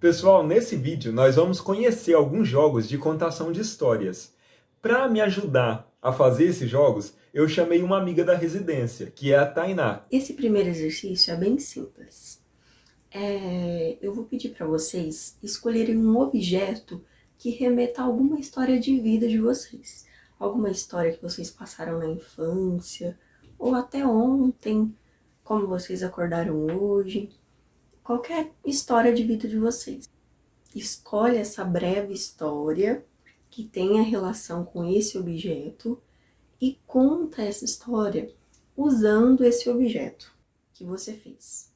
Pessoal, nesse vídeo nós vamos conhecer alguns jogos de contação de histórias. Para me ajudar a fazer esses jogos, eu chamei uma amiga da residência, que é a Tainá. Esse primeiro exercício é bem simples. Eu vou pedir para vocês escolherem um objeto que remeta a alguma história de vida de vocês. Alguma história que vocês passaram na infância, ou até ontem, como vocês acordaram hoje. Qualquer história de vida de vocês. Escolhe essa breve história que tenha relação com esse objeto e conta essa história usando esse objeto que você fez.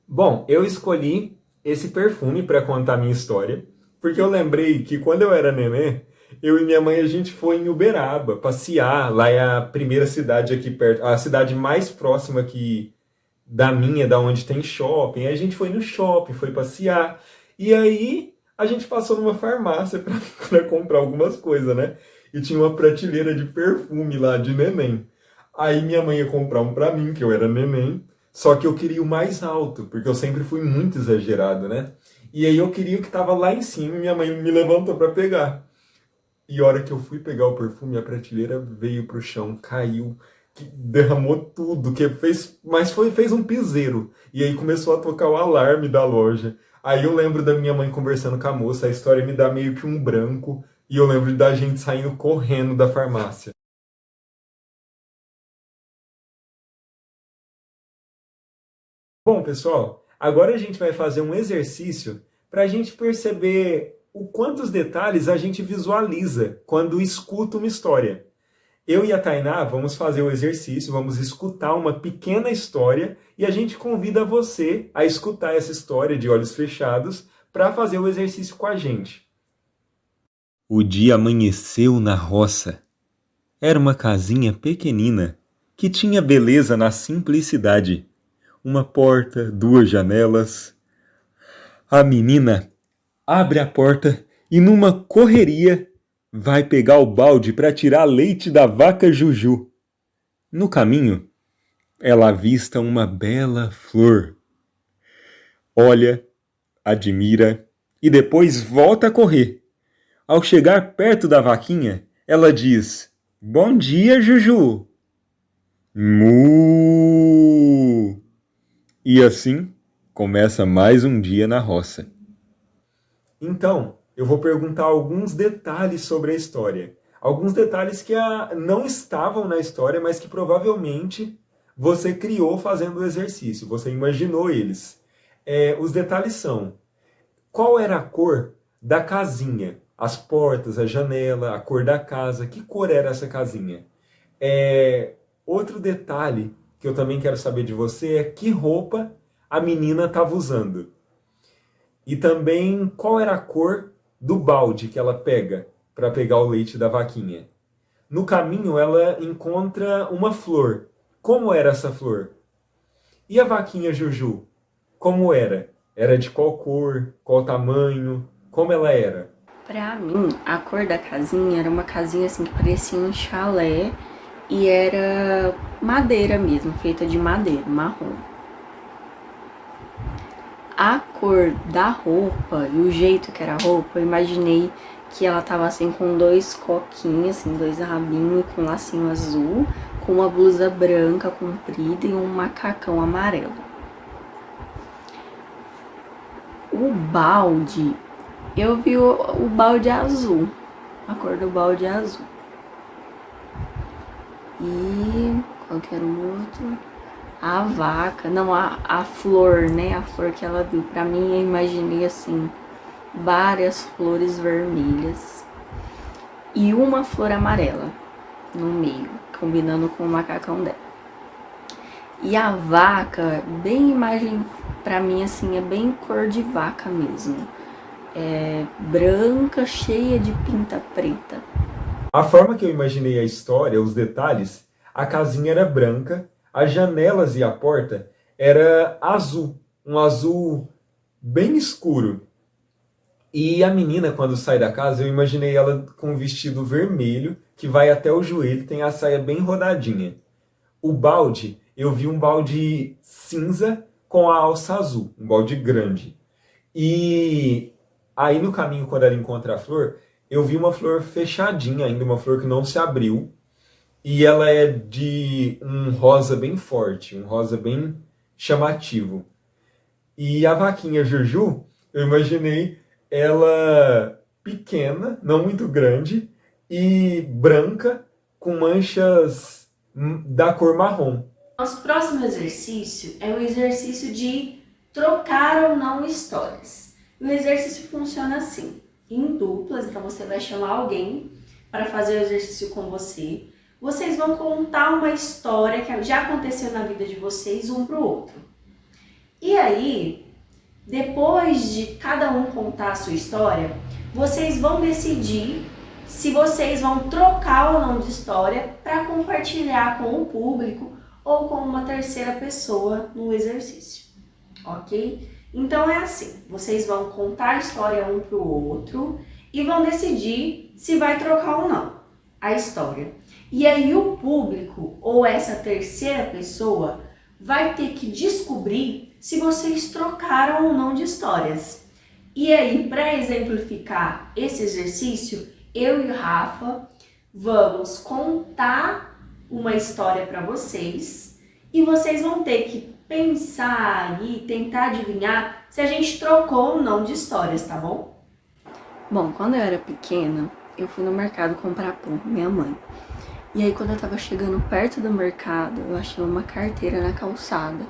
Bom, eu escolhi esse perfume para contar minha história, porque eu lembrei que quando eu era nenê, eu e minha mãe a gente foi em Uberaba passear. Lá é a primeira cidade aqui perto, a cidade mais próxima aqui da onde tem shopping. Aí a gente foi no shopping, foi passear. E aí a gente passou numa farmácia para comprar algumas coisas, né? E tinha uma prateleira de perfume lá de neném. Aí minha mãe ia comprar um para mim, que eu era neném. Só que eu queria o mais alto, porque eu sempre fui muito exagerado, né? E aí eu queria o que tava lá em cima e minha mãe me levantou para pegar. E a hora que eu fui pegar o perfume, a prateleira veio pro chão, caiu, que derramou tudo, fez um piseiro. E aí começou a tocar o alarme da loja. Aí eu lembro da minha mãe conversando com a moça, a história me dá meio que um branco, e eu lembro da gente saindo correndo da farmácia. Bom, pessoal, agora a gente vai fazer um exercício para a gente perceber o quantos detalhes a gente visualiza quando escuta uma história. Eu e a Tainá vamos fazer o exercício, vamos escutar uma pequena história e a gente convida você a escutar essa história de olhos fechados para fazer o exercício com a gente. O dia amanheceu na roça. Era uma casinha pequenina que tinha beleza na simplicidade. Uma porta, duas janelas. A menina abre a porta e numa correria vai pegar o balde para tirar leite da vaca Juju. No caminho, ela avista uma bela flor. Olha, admira e depois volta a correr. Ao chegar perto da vaquinha, ela diz: "Bom dia, Juju!" Mu! E assim começa mais um dia na roça. Então, eu vou perguntar alguns detalhes sobre a história. Alguns detalhes que não estavam na história, mas que provavelmente você criou fazendo o exercício. Você imaginou eles. Os detalhes são: qual era a cor da casinha? As portas, a janela, a cor da casa. Que cor era essa casinha? Outro detalhe que eu também quero saber de você é que roupa a menina estava usando. E também qual era a cor do balde que ela pega para pegar o leite da vaquinha. No caminho ela encontra uma flor. Como era essa flor? E a vaquinha Juju? Como era? Era de qual cor? Qual tamanho? Como ela era? Pra mim, a cor da casinha era uma casinha assim que parecia um chalé e era madeira mesmo, feita de madeira, marrom. A cor da roupa e o jeito que era a roupa, eu imaginei que ela tava assim com dois coquinhos, assim, dois rabinhos com lacinho azul, com uma blusa branca comprida e um macacão amarelo. O balde, eu vi o balde azul, a cor do balde é azul. E qual que era o outro? A vaca, não, a flor, né? A flor que ela viu. Pra mim, eu imaginei assim, várias flores vermelhas e uma flor amarela no meio, combinando com o macacão dela. E a vaca, bem imagem, pra mim assim, é bem cor de vaca mesmo. É branca, cheia de pinta preta. A forma que eu imaginei a história, os detalhes, a casinha era branca, as janelas e a porta era azul, um azul bem escuro. E a menina, quando sai da casa, eu imaginei ela com um vestido vermelho, que vai até o joelho, tem a saia bem rodadinha. O balde, eu vi um balde cinza com a alça azul, um balde grande. E aí no caminho, quando ela encontra a flor, eu vi uma flor fechadinha ainda, uma flor que não se abriu. E ela é de um rosa bem forte, um rosa bem chamativo. E a vaquinha Juju, eu imaginei ela pequena, não muito grande, e branca, com manchas da cor marrom. Nosso próximo exercício é o exercício de trocar ou não histórias. O exercício funciona assim, em duplas, então você vai chamar alguém para fazer o exercício com você. Vocês vão contar uma história que já aconteceu na vida de vocês, um para o outro. E aí, depois de cada um contar a sua história, vocês vão decidir se vocês vão trocar ou não de história para compartilhar com o público ou com uma terceira pessoa no exercício, ok? Então é assim, vocês vão contar a história um para o outro e vão decidir se vai trocar ou não a história. E aí o público ou essa terceira pessoa vai ter que descobrir se vocês trocaram ou não de histórias. E aí, para exemplificar esse exercício, eu e o Rafa vamos contar uma história para vocês e vocês vão ter que pensar e tentar adivinhar se a gente trocou ou não de histórias, tá bom? Bom, quando eu era pequena, eu fui no mercado comprar pão com minha mãe. E aí, quando eu tava chegando perto do mercado, eu achei uma carteira na calçada.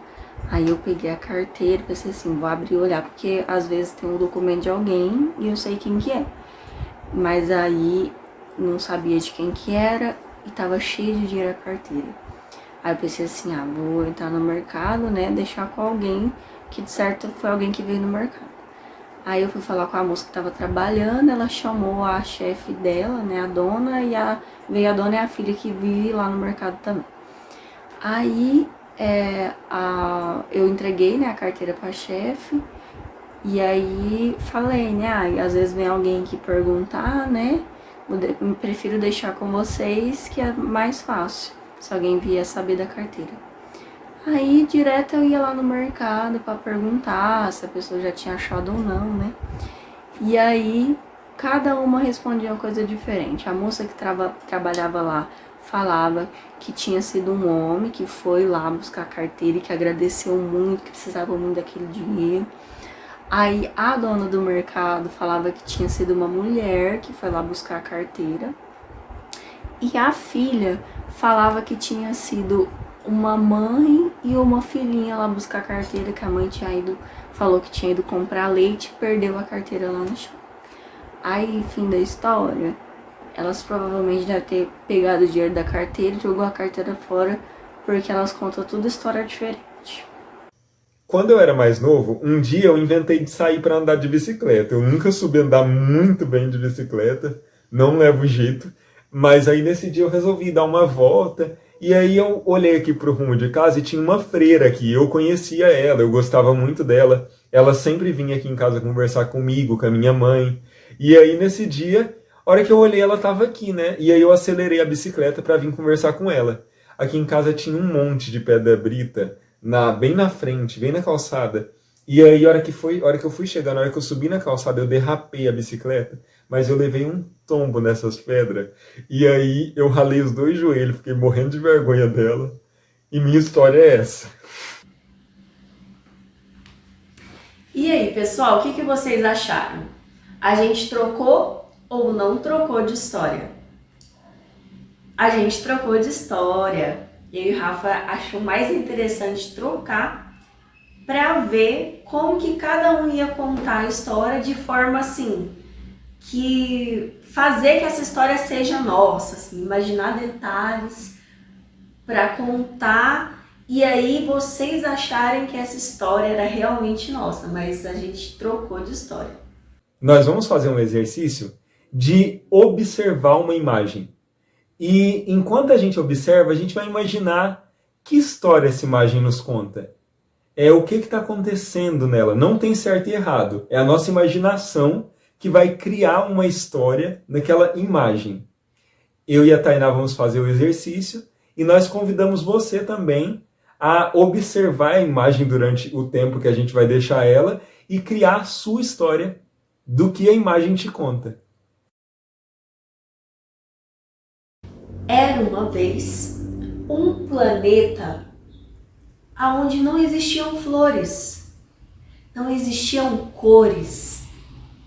Aí eu peguei a carteira e pensei assim, vou abrir e olhar, porque às vezes tem um documento de alguém e eu sei quem que é. Mas aí não sabia de quem que era e tava cheio de dinheiro a carteira. Aí eu pensei assim, vou entrar no mercado, né, deixar com alguém que de certo foi alguém que veio no mercado. Aí eu fui falar com a moça que tava trabalhando, ela chamou a chefe dela, né, a dona, e veio a dona e a filha que vive lá no mercado também. Aí eu entreguei, né, a carteira pra chefe, e aí falei, né, às vezes vem alguém aqui perguntar, né, eu prefiro deixar com vocês que é mais fácil, se alguém vier saber da carteira. Aí, direto eu ia lá no mercado pra perguntar se a pessoa já tinha achado ou não, né? E aí, cada uma respondia uma coisa diferente. A moça que trabalhava lá falava que tinha sido um homem que foi lá buscar a carteira e que agradeceu muito, que precisava muito daquele dinheiro. Aí, a dona do mercado falava que tinha sido uma mulher que foi lá buscar a carteira. E a filha falava que tinha sido uma mãe e uma filhinha lá buscar a carteira, que a mãe falou que tinha ido comprar leite e perdeu a carteira lá no chão. Aí, fim da história, elas provavelmente devem ter pegado o dinheiro da carteira e jogou a carteira fora, porque elas contam tudo história diferente. Quando eu era mais novo, um dia eu inventei de sair para andar de bicicleta. Eu nunca soube andar muito bem de bicicleta, não levo jeito, mas aí nesse dia eu resolvi dar uma volta. E aí eu olhei aqui pro rumo de casa e tinha uma freira aqui, eu conhecia ela, eu gostava muito dela. Ela sempre vinha aqui em casa conversar comigo, com a minha mãe. E aí nesse dia, a hora que eu olhei, ela tava aqui, né? E aí eu acelerei a bicicleta para vir conversar com ela. Aqui em casa tinha um monte de pedra brita, bem na frente, bem na calçada. E aí a hora que eu fui chegando, a hora que eu subi na calçada, eu derrapei a bicicleta, mas eu levei um tombo nessas pedras. E aí eu ralei os 2 joelhos, fiquei morrendo de vergonha dela. E minha história é essa. E aí, pessoal, o que vocês acharam? A gente trocou ou não trocou de história? A gente trocou de história. Eu e o Rafa achou mais interessante trocar para ver como que cada um ia contar a história de forma assim, que fazer que essa história seja nossa, assim, imaginar detalhes para contar e aí vocês acharem que essa história era realmente nossa, mas a gente trocou de história. Nós vamos fazer um exercício de observar uma imagem. E enquanto a gente observa, a gente vai imaginar que história essa imagem nos conta. O que está acontecendo nela. Não tem certo e errado. É a nossa imaginação que vai criar uma história naquela imagem. Eu e a Tainá vamos fazer o exercício e nós convidamos você também a observar a imagem durante o tempo que a gente vai deixar ela e criar a sua história do que a imagem te conta. Era uma vez um planeta onde não existiam flores, não existiam cores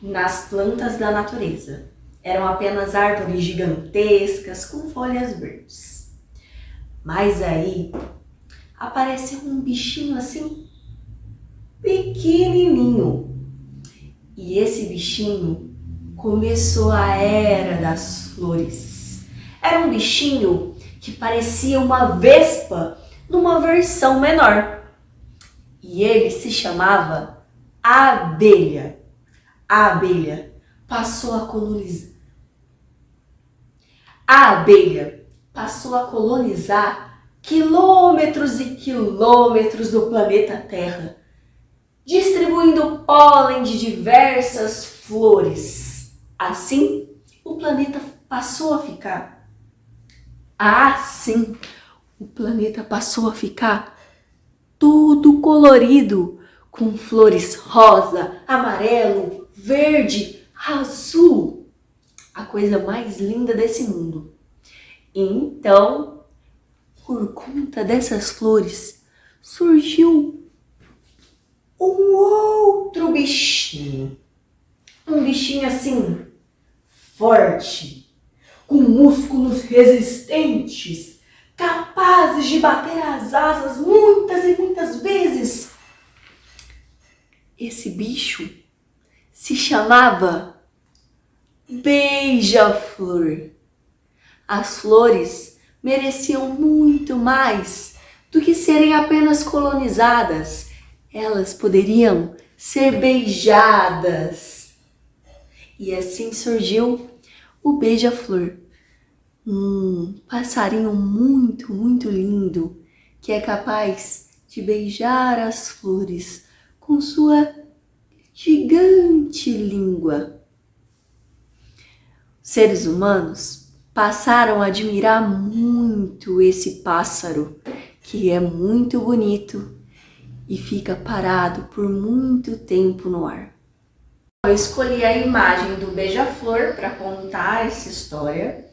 nas plantas da natureza. Eram apenas árvores gigantescas com folhas verdes. Mas aí apareceu um bichinho assim, pequenininho. E esse bichinho começou a era das flores. Era um bichinho que parecia uma vespa numa versão menor. E ele se chamava abelha. A abelha passou a colonizar. A abelha passou a colonizar quilômetros e quilômetros do planeta Terra, distribuindo pólen de diversas flores. Assim, o planeta passou a ficar. O planeta passou a ficar todo colorido, com flores rosa, amarelo, verde, azul. A coisa mais linda desse mundo. Então, por conta dessas flores, surgiu um outro bichinho. Um bichinho assim, forte, com músculos resistentes, capazes de bater as asas muitas e muitas vezes. Esse bicho se chamava Beija-Flor. As flores mereciam muito mais do que serem apenas colonizadas. Elas poderiam ser beijadas. E assim surgiu o beija-flor. Um passarinho muito, muito lindo que é capaz de beijar as flores com sua gigante língua. Seres humanos passaram a admirar muito esse pássaro, que é muito bonito e fica parado por muito tempo no ar. Eu escolhi a imagem do beija-flor para contar essa história,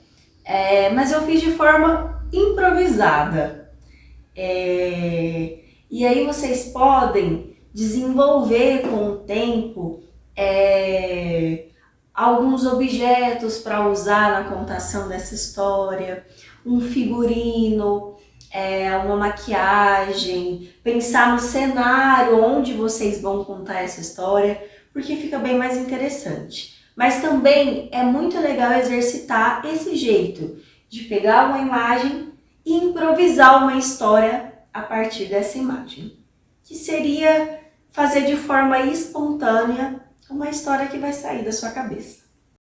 mas eu fiz de forma improvisada. E aí vocês podem desenvolver com o tempo alguns objetos para usar na contação dessa história, um figurino, uma maquiagem, pensar no cenário onde vocês vão contar essa história, porque fica bem mais interessante. Mas também é muito legal exercitar esse jeito de pegar uma imagem e improvisar uma história a partir dessa imagem, que seria fazer de forma espontânea uma história que vai sair da sua cabeça.